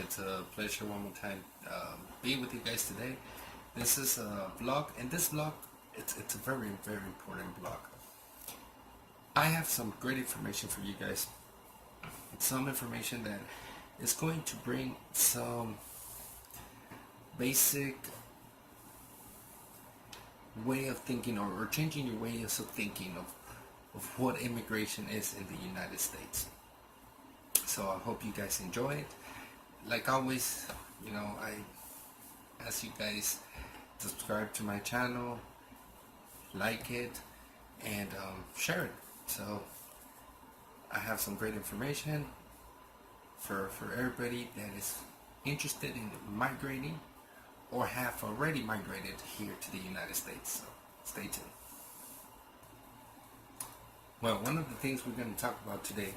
It's a pleasure one more time being with you guys today. This is a vlog, and this vlog, it's a very, very important vlog. I have some great information for you guys. It's some information that is going to bring some basic way of thinking, or changing your ways of thinking of what immigration is in the United States. So I hope you guys enjoy it. Like always, I ask you guys subscribe to my channel, like it, and share it. So I have some great information for everybody that is interested in migrating or have already migrated here to the United States. So stay tuned. Well, one of the things we're going to talk about today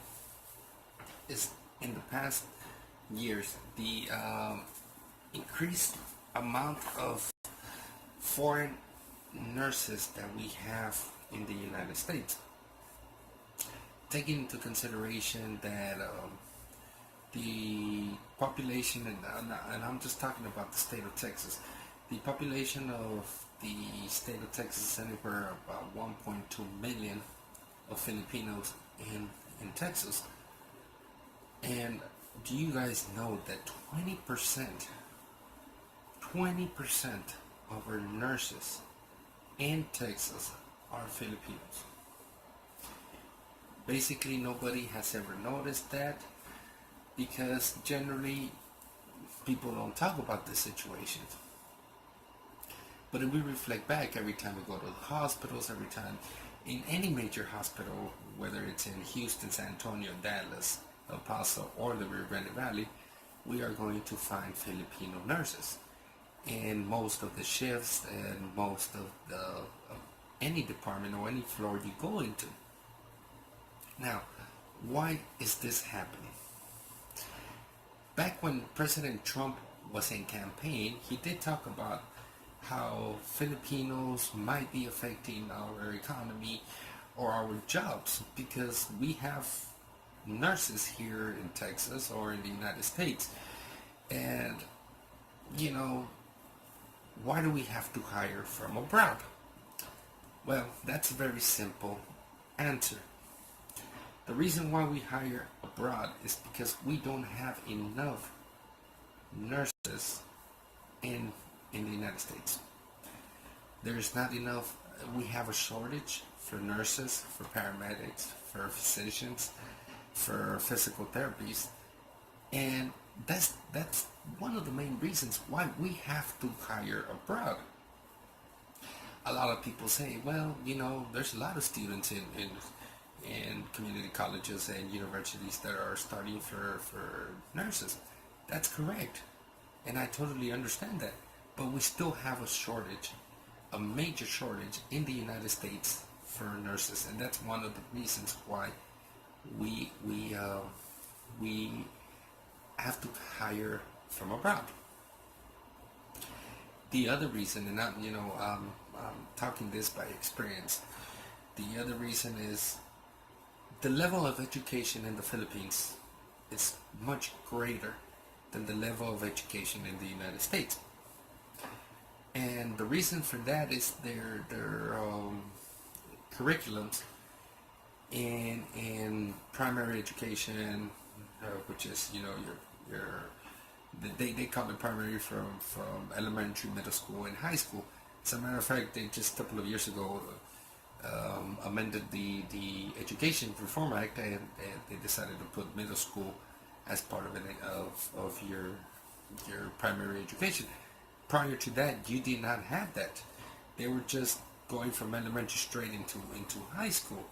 is in the past years, the increased amount of foreign nurses that we have in the United States. Taking into consideration that the population, and I'm just talking about the state of Texas, the population of the state of Texas is anywhere about 1.2 million of Filipinos in Texas. And do you guys know that 20% of our nurses in Texas are Filipinos? Basically, nobody has ever noticed that, because generally people don't talk about this situation. But if we reflect back, every time we go to the hospitals, every time in any major hospital, whether it's in Houston, San Antonio, Dallas, El Paso, or the Rio Grande Valley, we are going to find Filipino nurses in most of the shifts and most of any department or any floor you go into. Now, why is this happening? Back when President Trump was in campaign, he did talk about how Filipinos might be affecting our economy or our jobs, because we have nurses here in Texas or in the United States. And why do we have to hire from abroad? Well, that's a very simple answer. The reason why we hire abroad is because we don't have enough nurses in the United States. There's not enough. We have a shortage for nurses, for paramedics, for physicians, for physical therapies, and that's one of the main reasons why we have to hire abroad. A lot of people say, well, there's a lot of students in community colleges and universities that are studying for nurses. That's correct, and I totally understand that. But we still have a shortage, a major shortage in the United States for nurses, and that's one of the reasons why we have to hire from abroad. The other reason, and I'm talking this by experience, the other reason is the level of education in the Philippines is much greater than the level of education in the United States. And the reason for that is their curriculums in primary education, which is they call it primary from elementary, middle school, and high school. As a matter of fact, they just a couple of years ago amended the Education Reform Act, and they decided to put middle school as part of your primary education. Prior to that, you did not have that. They were just going from elementary straight into high school.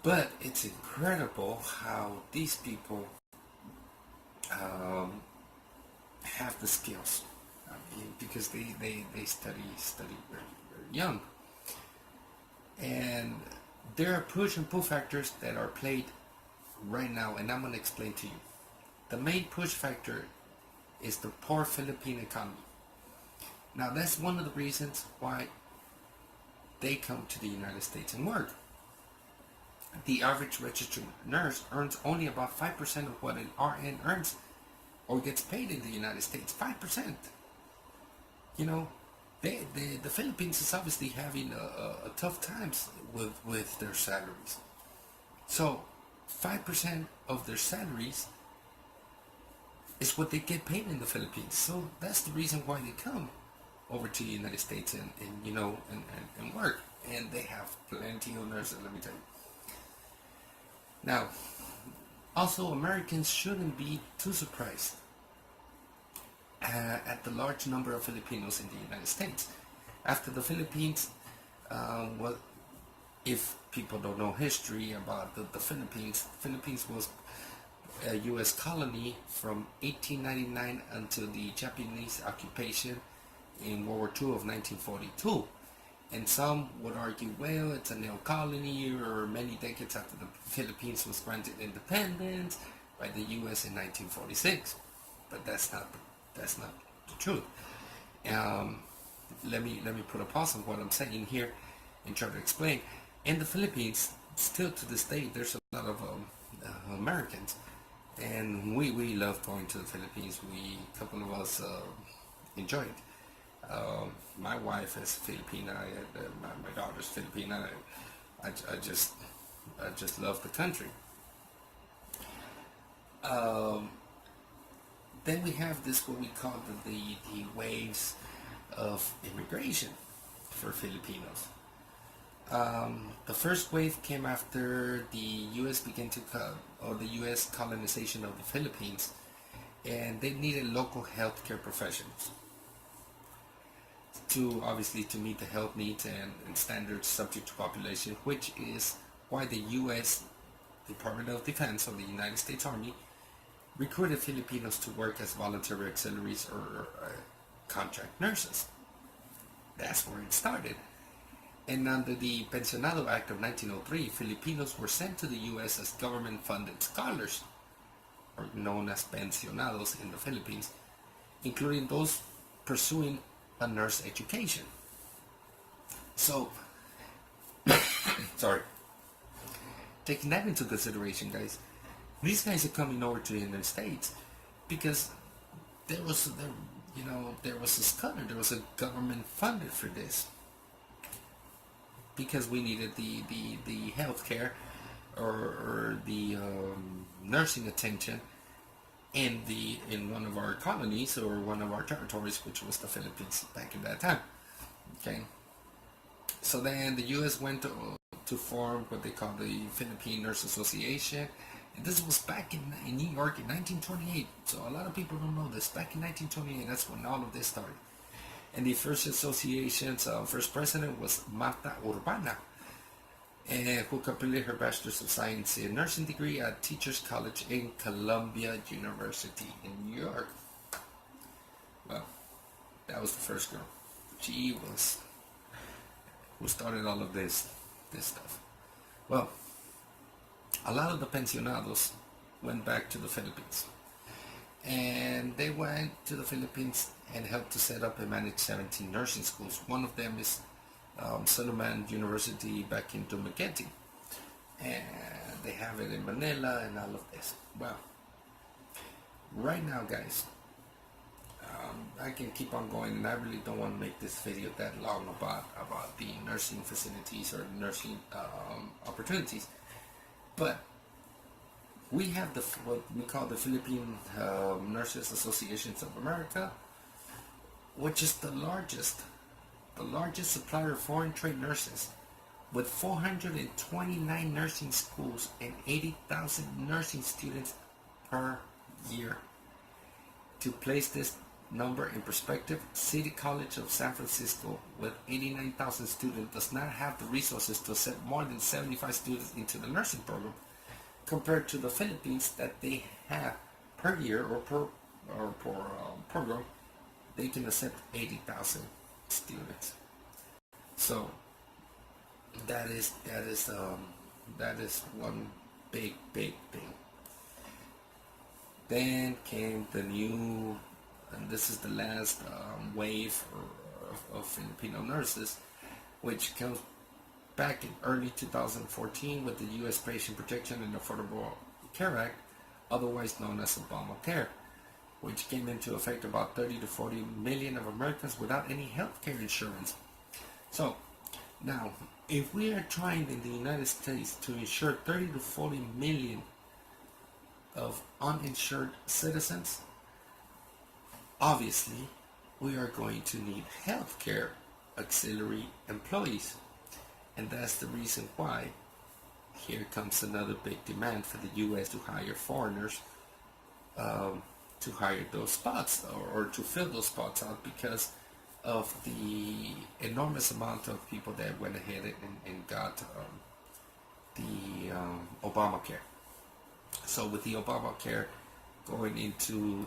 But it's incredible how these people have the skills. I mean, because they study very, very young. And there are push and pull factors that are played right now, and I'm going to explain to you. The main push factor is the poor Philippine economy. Now, that's one of the reasons why they come to the United States and work. The average registered nurse earns only about 5% of what an RN earns or gets paid in the United States, 5%. You know, the Philippines is obviously having a tough times with their salaries. So 5% of their salaries is what they get paid in the Philippines. So that's the reason why they come over to the United States and work. And they have plenty of nurses, let me tell you. Now, also Americans shouldn't be too surprised at the large number of Filipinos in the United States. After the Philippines, well, if people don't know history about the Philippines, Philippines was a U.S. colony from 1899 until the Japanese occupation in World War II of 1942. And some would argue, well, it's a neo-colony, or many decades after the Philippines was granted independence by the U.S. in 1946. But that's not the truth. Let me put a pause on what I'm saying here and try to explain. In the Philippines, still to this day, there's a lot of Americans, and we love going to the Philippines. A couple of us enjoy it. My wife is Filipina, my daughter's Filipina. I just love the country. Then we have this, what we call the waves of immigration for Filipinos. The first wave came after the U.S. the U.S. colonization of the Philippines, and they needed local healthcare professionals to meet the health needs and standards subject to population, which is why the U.S. Department of Defense, or the United States Army, recruited Filipinos to work as voluntary auxiliaries or contract nurses. That's where it started. And under the Pensionado Act of 1903, Filipinos were sent to the U.S. as government-funded scholars, or known as pensionados in the Philippines, including those pursuing a nurse education. So, sorry. Taking that into consideration, guys, these guys are coming over to the United States because there was a scholar, there was a government funded for this, because we needed the healthcare or the nursing attention in one of our colonies or one of our territories, which was the Philippines back in that time. Okay, so then the U.S. went to form what they call the Philippine Nurse Association, and this was back in New York in 1928. So a lot of people don't know this. Back in 1928, that's when all of this started. And the first association's first president was Marta Urbana, who completed her Bachelor's of Science in Nursing degree at Teachers College in Columbia University in New York. Well, that was the first girl. She was who started all of this stuff. Well, a lot of the pensionados went back to the Philippines. And they went to the Philippines and helped to set up and manage 17 nursing schools. One of them is Solomon University back in Dumaguete, and they have it in Manila and all of this. Well, right now, guys, I can keep on going, and I really don't want to make this video that long about the nursing facilities or nursing opportunities, but we have what we call the Philippine Nurses Associations of America, which is the largest supplier of foreign trained nurses, with 429 nursing schools and 80,000 nursing students per year. To place this number in perspective, City College of San Francisco, with 89,000 students, does not have the resources to accept more than 75 students into the nursing program, compared to the Philippines that they have per year or per program, they can accept 80,000 students. So that is one big thing. Then came the new, and this is the last wave of Filipino nurses, which comes back in early 2014 with the U.S. Patient Protection and Affordable Care Act, otherwise known as Obamacare. which came into effect about 30 to 40 million of Americans without any health care insurance. So now, if we are trying in the United States to insure 30 to 40 million of uninsured citizens, obviously we are going to need healthcare auxiliary employees. And that's the reason why here comes another big demand for the U.S. to hire foreigners to hire those spots, or to fill those spots out, because of the enormous amount of people that went ahead and got the Obamacare. So with the Obamacare going into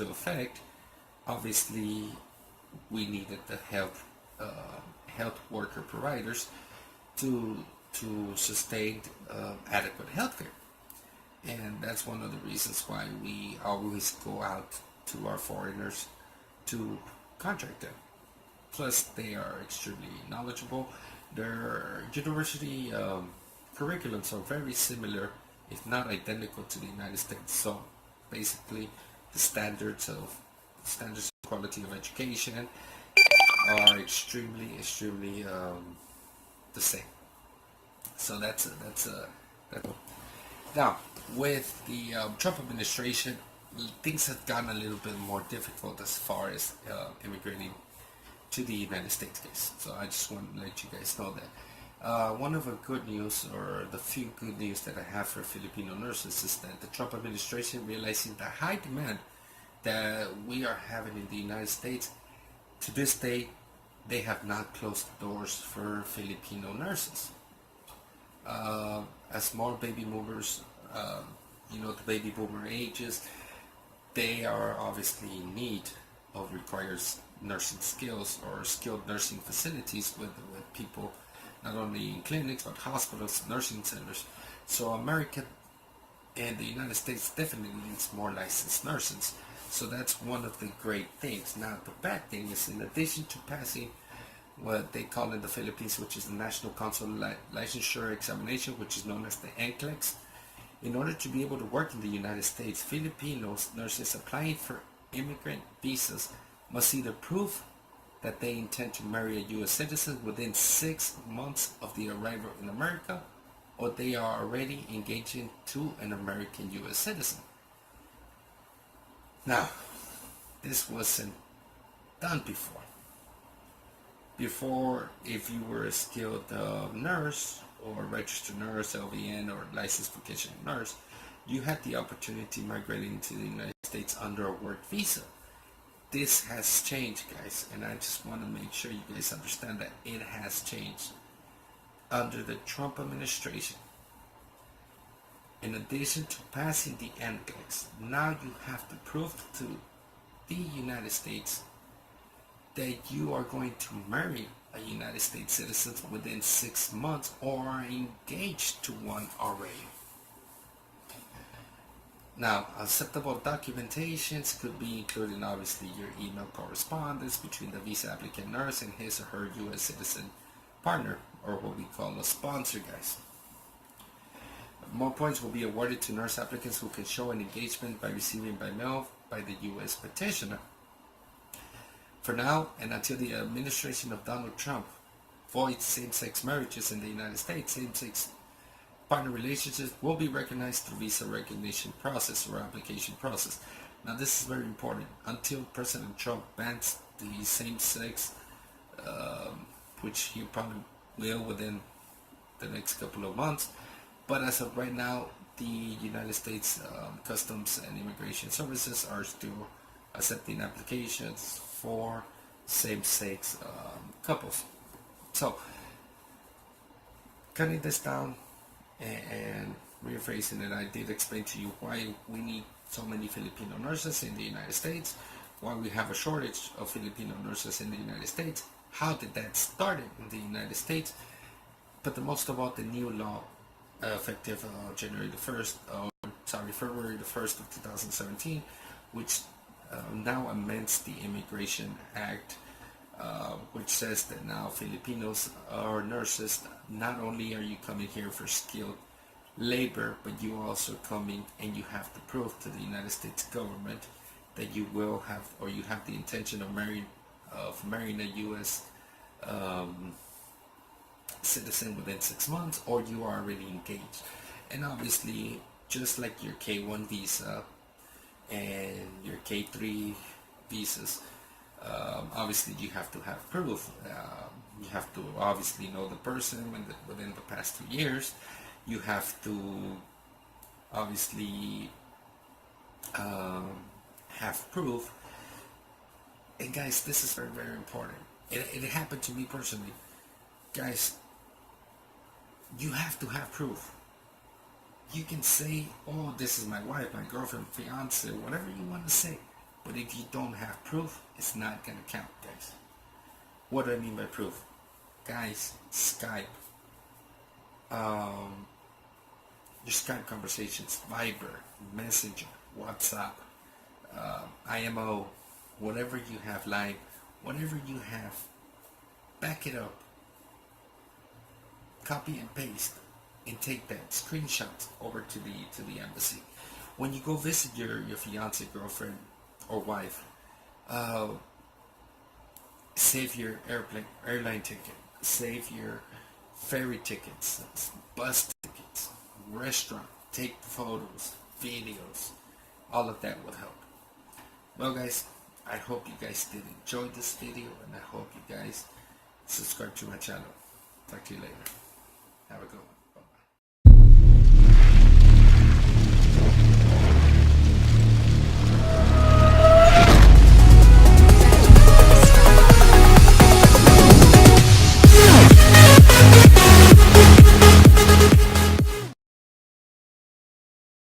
effect, obviously we needed the health worker providers to sustain adequate health care. And that's one of the reasons why we always go out to our foreigners to contract them. Plus, they are extremely knowledgeable. Their university curriculums are very similar, if not identical, to the United States. So, basically, the standards of quality of education are extremely the same. So that's now, with the Trump administration, things have gotten a little bit more difficult as far as immigrating to the United States case. So I just want to let you guys know that. One of the good news, or the few good news that I have for Filipino nurses, is that the Trump administration, realizing the high demand that we are having in the United States, to this day, they have not closed the doors for Filipino nurses. As more baby boomers, the baby boomer ages, they are obviously in need of requires nursing skills, or skilled nursing facilities with people not only in clinics but hospitals, nursing centers. So America and the United States definitely needs more licensed nurses. So that's one of the great things. Now the bad thing is, in addition to passing what they call in the Philippines, which is the National Consular Licensure Examination, which is known as the NCLEX, in order to be able to work in the United States, Filipinos nurses applying for immigrant visas must either prove that they intend to marry a U.S. citizen within 6 months of the arrival in America, or they are already engaging to an American U.S. citizen. Now, this wasn't done before. Before, if you were a skilled nurse, or registered nurse, LVN, or licensed vocational nurse, you had the opportunity migrating to the United States under a work visa. This has changed, guys, and I just want to make sure you guys understand that it has changed. Under the Trump administration, in addition to passing the NCLEX, now you have to prove to the United States that you are going to marry a United States citizen within 6 months, or are engaged to one already. Now, acceptable documentations could be including obviously your email correspondence between the visa applicant nurse and his or her U.S. citizen partner, or what we call a sponsor, guys. More points will be awarded to nurse applicants who can show an engagement by receiving by mail by the U.S. petitioner. For now, and until the administration of Donald Trump voids same-sex marriages in the United States, same-sex partner relationships will be recognized through visa recognition process, or application process. Now, this is very important. Until President Trump bans the same-sex, which he probably will within the next couple of months, but as of right now, the United States Customs and Immigration Services are still accepting applications for same-sex couples. So, cutting this down and rephrasing it, I did explain to you why we need so many Filipino nurses in the United States, why we have a shortage of Filipino nurses in the United States, how did that start in the United States, but the most about the new law effective February the 1st of 2017, which now amends the Immigration Act, which says that now Filipinos are nurses. Not only are you coming here for skilled labor, but you also coming and you have to prove to the United States government that you will have, or you have the intention of marrying a U.S. Um, citizen within 6 months, or you are already engaged. And obviously, just like your K1 visa and your K3 visas, obviously you have to have proof. You have to obviously know the person within the past 2 years. You have to obviously have proof. And guys, this is very, very important. It happened to me personally. Guys, you have to have proof. You can say, oh, this is my wife, my girlfriend, fiance, whatever you want to say. But if you don't have proof, it's not going to count, guys. What do I mean by proof? Guys, Skype. Your Skype conversations, Viber, Messenger, WhatsApp, IMO, whatever you have, Line, whatever you have, back it up. Copy and paste and take that screenshot over to the embassy. When you go visit your fiance, girlfriend, or wife, save your airline ticket, save your ferry tickets, bus tickets, restaurant, take photos, videos, all of that will help. Well, guys, I hope you guys did enjoy this video, and I hope you guys subscribe to my channel. Talk to you later.